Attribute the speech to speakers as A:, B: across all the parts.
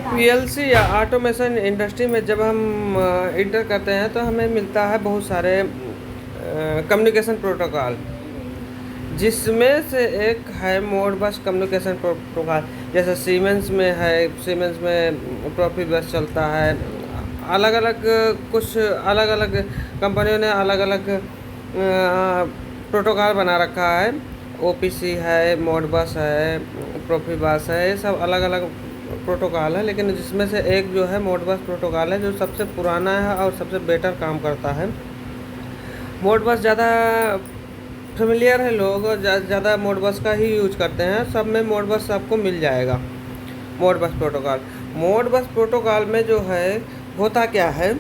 A: PLC या automation industry में जब हम इंटर करते हैं तो हमें मिलता है बहुत सारे कम्युनिकेशन प्रोटोकॉल, जिसमें से एक है मोडबस कम्युनिकेशन प्रोटोकॉल। जैसे सीमेंस में है, सीमेंस में प्रोफिबस चलता है। अलग अलग कुछ अलग अलग कंपनियों ने अलग अलग प्रोटोकॉल बना रखा है। ओपीसी है, मोडबस है, प्रोफिबस है, ये सब अलग अलग प्रोटोकॉल है। लेकिन जिसमें से एक जो है मोडबस प्रोटोकॉल है, जो सबसे पुराना है और सबसे बेटर काम करता है। मोडबस ज़्यादा फेमिलियर है, लोग ज़्यादा मोडबस का ही यूज करते हैं। सब में मोडबस आपको मिल जाएगा। मोडबस प्रोटोकॉल में जो है होता क्या है,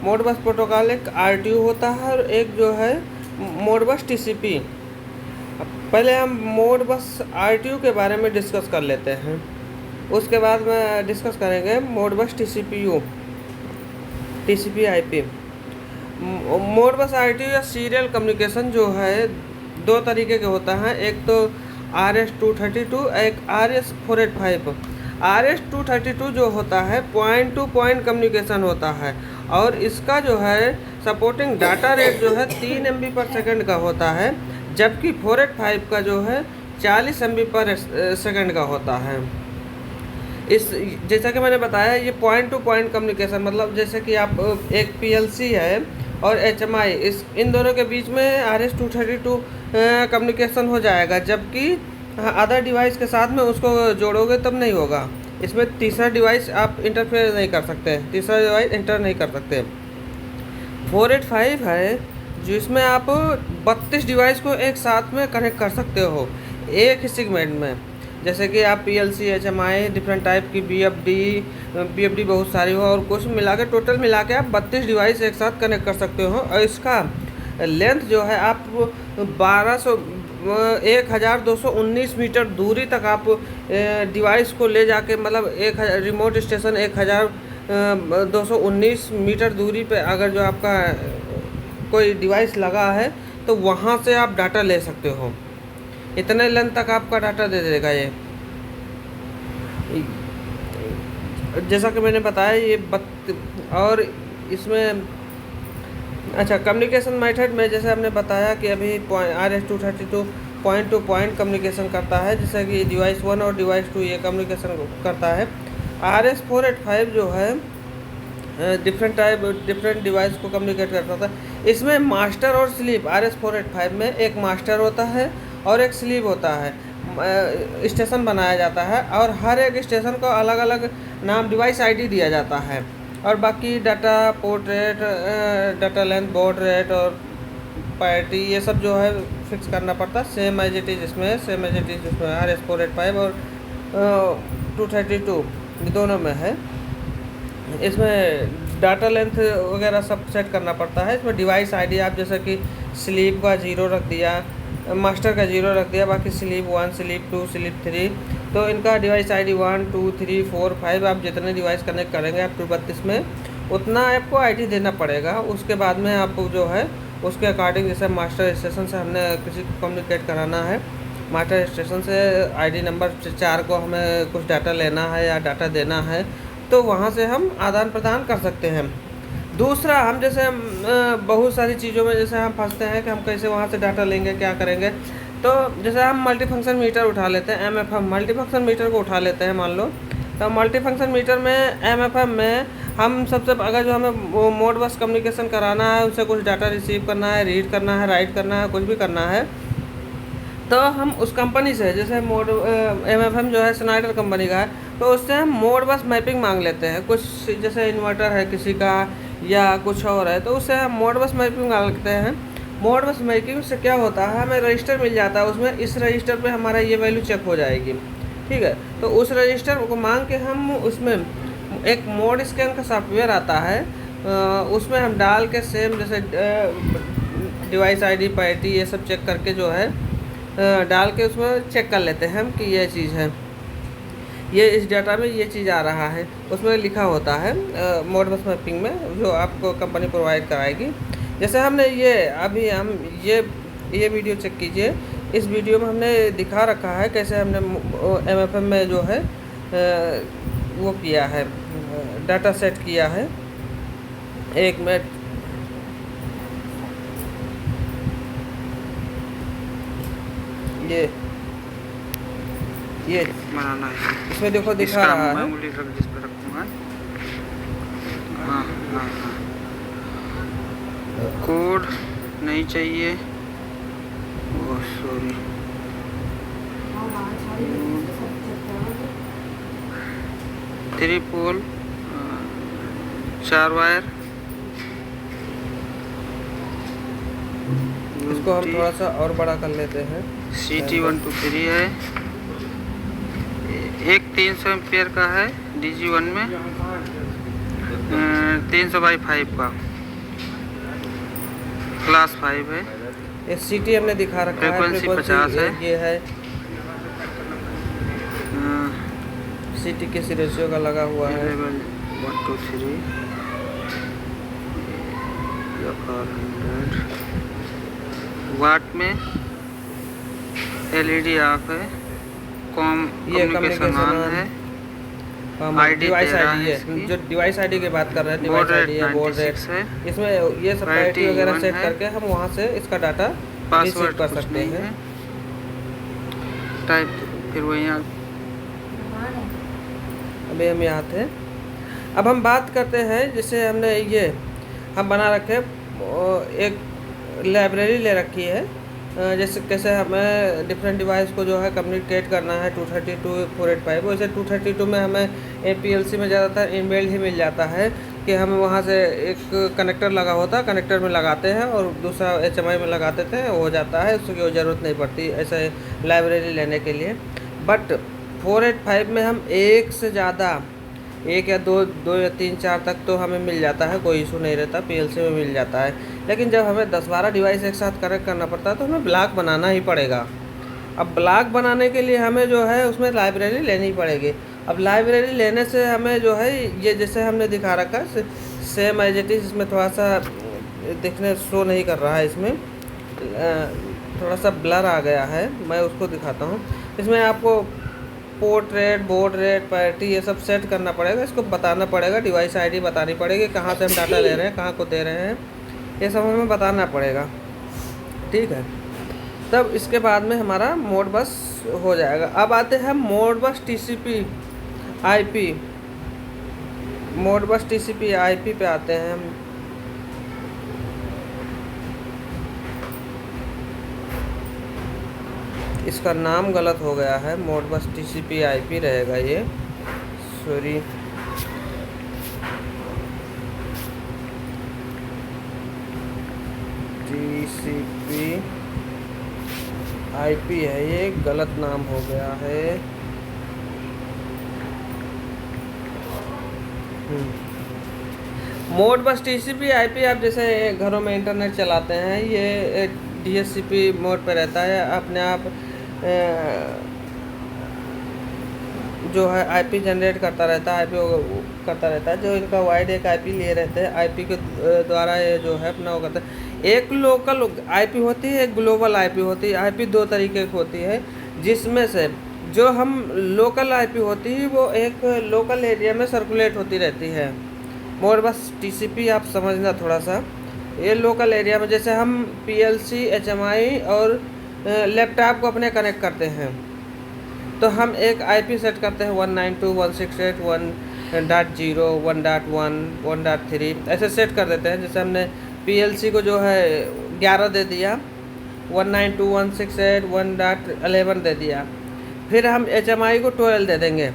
A: मोडबस प्रोटोकॉल एक आरटीयू होता है और एक जो है मोडबस टीसीपी। पहले हम मोडबस आरटीयू के बारे में डिस्कस कर लेते हैं, उसके बाद में डिस्कस करेंगे Modbus TCP IP. Modbus RTU या सीरियल कम्युनिकेशन जो है दो तरीके के होता है, एक तो RS-232, एक RS-485। RS-232 जो होता है पॉइंट टू पॉइंट कम्युनिकेशन होता है, और इसका जो है सपोर्टिंग डाटा रेट जो है 3 MB पर सेकंड का होता है, जबकि 485 का जो है 40 MB पर सेकंड का होता है। इस जैसा कि मैंने बताया, ये पॉइंट टू पॉइंट कम्युनिकेशन मतलब जैसे कि आप एक PLC है और HMI, इन दोनों के बीच में RS-232 कम्युनिकेशन हो जाएगा, जबकि अदर डिवाइस के साथ में उसको जोड़ोगे तब नहीं होगा। इसमें तीसरा डिवाइस आप इंटरफेयर नहीं कर सकते, तीसरा डिवाइस इंटर नहीं कर सकते। 485 है जिसमें आप 32 डिवाइस को एक साथ में कनेक्ट कर सकते हो एक ही सेगमेंट में। जैसे कि आप PLC, HMI, डिफरेंट टाइप की BFD बहुत सारी हो, और कुछ मिला के टोटल मिला के आप 32 डिवाइस एक साथ कनेक्ट कर सकते हो। और इसका लेंथ जो है आप 1219 मीटर दूरी तक आप डिवाइस को ले जाके, मतलब 1000 रिमोट स्टेशन 1219 मीटर दूरी पे अगर जो आपका कोई डिवाइस लगा है तो वहाँ से आप डाटा ले सकते हो। इतने लेंथ तक आपका डाटा दे देगा ये। जैसा कि मैंने बताया ये और इसमें अच्छा कम्युनिकेशन मेथड में जैसे हमने बताया कि अभी RS-232 point two point communication करता है, जैसे कि डिवाइस 1 और डिवाइस 2 ये कम्युनिकेशन करता है। RS-485 जो है डिफरेंट डिवाइस को कम्युनिकेट करता था। इसमें मास्टर और स्लीप, RS-485 में एक मास्टर होता है और एक स्लीप होता है। स्टेशन बनाया जाता है और हर एक स्टेशन को अलग अलग नाम, डिवाइस ID दिया जाता है, और बाकी data port rate, data length, baud rate और पैरिटी ये सब जो है फिक्स करना पड़ता है। सेम एज इट इज़ इसमें RS-485 और 232 दोनों में है। इसमें डाटा लेंथ वगैरह सब सेट करना पड़ता है। इसमें डिवाइस ID आप जैसे कि स्लीप का 0 रख दिया, मास्टर का 0 रख दिया, बाकी स्लीप 1, स्लीप 2, स्लीप 3, तो इनका डिवाइस ID 1, 2, 3, 4, 5 आप जितने डिवाइस कनेक्ट करेंगे आप 232 में उतना आपको ID देना पड़ेगा। उसके बाद में आपको जो है उसके अकॉर्डिंग, जैसे मास्टर स्टेशन से हमने किसी को कम्युनिकेट कराना है, मास्टर स्टेशन से ID नंबर 4 को हमें कुछ डाटा लेना है या डाटा देना है, तो वहाँ से हम आदान प्रदान कर सकते हैं। दूसरा, हम जैसे बहुत सारी चीज़ों में जैसे हम फंसते हैं कि हम कैसे वहाँ से डाटा लेंगे, क्या करेंगे। तो जैसे हम मल्टीफंक्शन मीटर उठा लेते हैं, MFM मल्टीफंक्शन मीटर को उठा लेते हैं मान लो, तो मल्टीफंक्शन मीटर में MFM में हम सबसे अगर जो हमें मोडबस कम्युनिकेशन कराना है, उससे कुछ डाटा रिसीव करना है, रीड करना है, राइट करना है, कुछ भी करना है, तो हम उस कंपनी से, जैसे MFM जो है स्नाइडर कंपनी का है, तो उससे हम मोडबस मैपिंग मांग लेते हैं। कुछ जैसे इन्वर्टर है किसी का या कुछ और है, तो उससे हम मोडबस मैपिंग मांग लेते हैं। मोडबस मैपिंग से क्या होता है, हमें रजिस्टर मिल जाता है, उसमें इस रजिस्टर पे हमारा ये वैल्यू चेक हो जाएगी, ठीक है। तो उस रजिस्टर को मांग के हम उसमें एक मोड स्कैन का सॉफ्टवेयर आता है, उसमें हम डाल के सेम जैसे डिवाइस ID, पैरिटी ये सब चेक करके जो है डाल के उसमें चेक कर लेते हैं हम कि ये चीज़ है, ये इस डाटा में ये चीज़ आ रहा है, उसमें लिखा होता है मोडबस मैपिंग में, जो आपको कंपनी प्रोवाइड कराएगी। जैसे हमने ये अभी हम ये वीडियो चेक कीजिए, इस वीडियो में हमने दिखा रखा है कैसे हमने MFM में जो है वो किया है, डाटा सेट किया है। एक मिनट, ये
B: बनाना है,
A: इसमें देखो दिखा रहा है।
B: उंगली रख जिस पर रखूँगा। हाँ हाँ हाँ, कोड नहीं चाहिए, ओह सॉरी, थ्री पोल 4 वायर।
A: इसको हम थोड़ा सा और बड़ा कर लेते हैं।
B: CT 123 है, एक 300 एम्पियर का है DG1 में, 300/5 का, क्लास 5 है।
A: ये CT हमने दिखा रखा है,
B: फ्रीक्वेंसी 50 है।
A: ये है CT किस रेशियो का लगा हुआ है।
B: 1 2 3 वाट में, LED ऑफ है, कम्युनिकेशन ऑन है,
A: डिवाइस आईडी है, जो डिवाइस आईडी की बात कर रहे हैं, डिवाइस आईडी है, बोर्ड रेट है। इसमें ये सब प्रायोरिटी वगैरह सेट करके हम वहाँ से इसका डाटा
B: पासवर्ड
A: कर सकते हैं।
B: टाइप फिर वही
A: अभी हम यहाँ थे। अब हम बात करते हैं, जैसे हमने ये हम बना रखे एक लाइब्रेरी ले रखी है, जैसे कैसे हमें डिफरेंट डिवाइस को जो है कम्युनिकेट करना है 232 485। वैसे 232 में हमें PLC में ज़्यादातर इनबिल्ट ही मिल जाता है कि हमें वहाँ से एक कनेक्टर लगा होता है, कनेक्टर में लगाते हैं और दूसरा HMI में लगा देते हैं, हो जाता है, उसकी कोई ज़रूरत नहीं पड़ती ऐसे लाइब्रेरी लेने के लिए। बट 485 में हम एक से ज़्यादा, एक या दो या 3 4 तक तो हमें मिल जाता है, कोई इशू नहीं रहता, PLC में मिल जाता है। लेकिन जब हमें 10-12 डिवाइस एक साथ कनेक्ट करना पड़ता है तो हमें ब्लॉक बनाना ही पड़ेगा। अब ब्लॉक बनाने के लिए हमें जो है उसमें लाइब्रेरी लेनी पड़ेगी। अब लाइब्रेरी लेने से हमें जो है ये जैसे हमने दिखा रखा है सेम एज इट इज़, इसमें थोड़ा सा दिखने शो नहीं कर रहा है, इसमें थोड़ा सा ब्लर आ गया है, मैं उसको दिखाता हूँ। इसमें आपको port rate, board rate, parity ये सब सेट करना पड़ेगा, इसको बताना पड़ेगा, डिवाइस आईडी बतानी पड़ेगी, कहाँ से हम डाटा ले रहे हैं, कहाँ को दे रहे हैं, ये सब हमें बताना पड़ेगा। ठीक है, तब इसके बाद में हमारा मोड बस हो जाएगा। अब आते हैं मोड बस TCP IP, मोड बस TCP IP पे आते हैं हम। इसका नाम गलत हो गया है, मोड बस TCP IP रहेगा ये, सॉरी। TCP IP है, ये गलत नाम हो गया है। मोड बस TCP IP आप जैसे घरों में इंटरनेट चलाते हैं, ये DHCP मोड पे रहता है, अपने आप जो है IP जनरेट करता रहता है, IP करता रहता है। जो इनका वाइड एक IP लिए रहते हैं, IP के द्वारा ये जो है अपना वो करते हैं। एक लोकल IP होती है, एक ग्लोबल IP होती है। IP 2 तरीके की होती है, जिसमें से जो हम लोकल IP होती है वो एक लोकल एरिया में सर्कुलेट होती रहती है। मोड बस TCP आप समझना थोड़ा सा, ये लोकल एरिया में जैसे हम PLC, HMI और लैपटॉप को अपने कनेक्ट करते हैं तो हम एक IP सेट करते हैं 192.168.1.0, 1.1, 1.3 ऐसे सेट कर देते हैं। जैसे हमने PLC को जो है 11 दे दिया, 192.168.1.11 दे दिया, फिर हम HMI को 12 दे देंगे,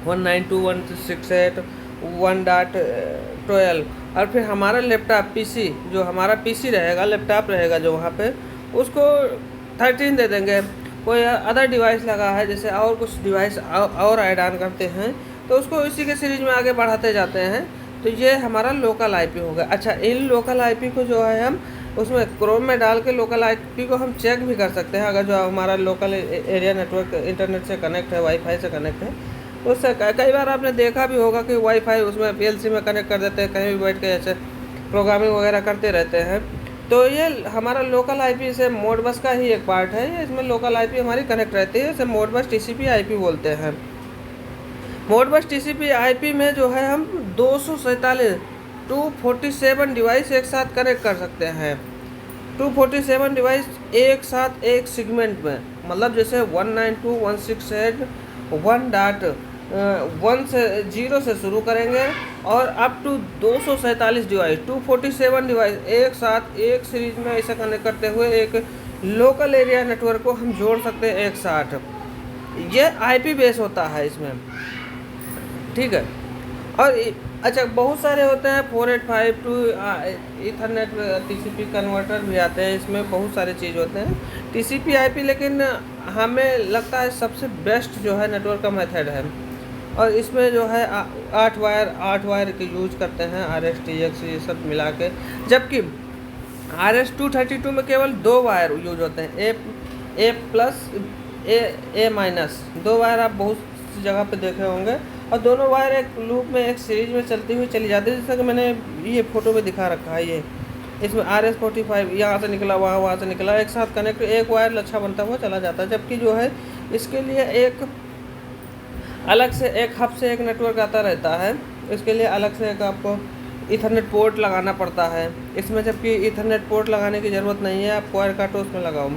A: 192.168.1.12, और फिर हमारा लैपटॉप PC जो हमारा PC रहेगा, लैपटॉप रहेगा जो वहाँ पे, उसको 13 दे देंगे। कोई अदर डिवाइस लगा है, जैसे और कुछ डिवाइस और ऐड ऑन करते हैं तो उसको इसी के सीरीज में आगे बढ़ाते जाते हैं, तो ये हमारा लोकल IP हो गया। अच्छा, इन लोकल IP को जो है हम उसमें क्रोम में डाल के लोकल IP को हम चेक भी कर सकते हैं। अगर जो हमारा लोकल एरिया नेटवर्क इंटरनेट से कनेक्ट है, वाईफाई से कनेक्ट है, तो उससे कई बार आपने देखा भी होगा कि वाईफाई उसमें PLC में कनेक्ट कर देते हैं, कहीं भी बैठ के ऐसे प्रोग्रामिंग वगैरह करते रहते हैं। तो ये हमारा लोकल IP से मोड बस का ही एक पार्ट है, इसमें लोकल IP हमारी कनेक्ट रहती है, इसे मोड बस TCP IP बोलते हैं। मोडबस टीसीपी आईपी में जो है हम 247 डिवाइस एक साथ कनेक्ट कर सकते हैं। 247 डिवाइस एक साथ एक सेगमेंट में, मतलब जैसे 192.168.1 से 0 से शुरू करेंगे और अप टू 247 डिवाइस 247 डिवाइस एक साथ एक सीरीज में ऐसा कनेक्ट करते हुए एक लोकल एरिया नेटवर्क को हम जोड़ सकते हैं एक साथ। ये आईपी बेस होता है इसमें, ठीक है। और अच्छा, बहुत सारे होते हैं 485 टू ईथरनेट टीसीपी कन्वर्टर भी आते हैं, इसमें बहुत सारे चीज़ होते हैं टीसीपी आईपी, लेकिन हमें लगता है सबसे बेस्ट जो है नेटवर्क का मेथड है। और इसमें जो है 8 वायर के यूज करते हैं, RS TX ये सब मिला के, जबकि RS-232 में केवल 2 वायर यूज होते हैं, ए प्लस ए माइनस। 2 वायर आप बहुत सी जगह पे देखे होंगे और दोनों वायर एक लूप में एक सीरीज में चलती हुई चली जाती है, जैसा कि मैंने ये फोटो में दिखा रखा है। ये इसमें RS-45 यहाँ से निकला, वहाँ से निकला, एक साथ कनेक्ट, एक वायर लच्छा बनता हुआ चला जाता है। जबकि जो है इसके लिए एक अलग से एक हब से एक नेटवर्क आता रहता है, इसके लिए अलग से एक आपको ईथरनेट पोर्ट लगाना पड़ता है इसमें, जबकि ईथरनेट पोर्ट लगाने की ज़रूरत नहीं है, आप वायर काटो उसमें लगाओ।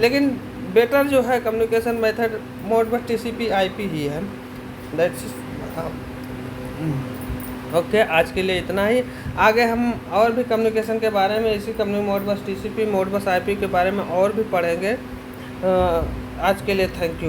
A: लेकिन बेटर जो है communication method Modbus TCP IP ही है। दैट्स ओके, आज के लिए इतना ही। आगे हम और भी कम्युनिकेशन के बारे में, इसी मोडबस टीसीपी मोडबस आईपी के बारे में और भी पढ़ेंगे। आज के लिए थैंक यू।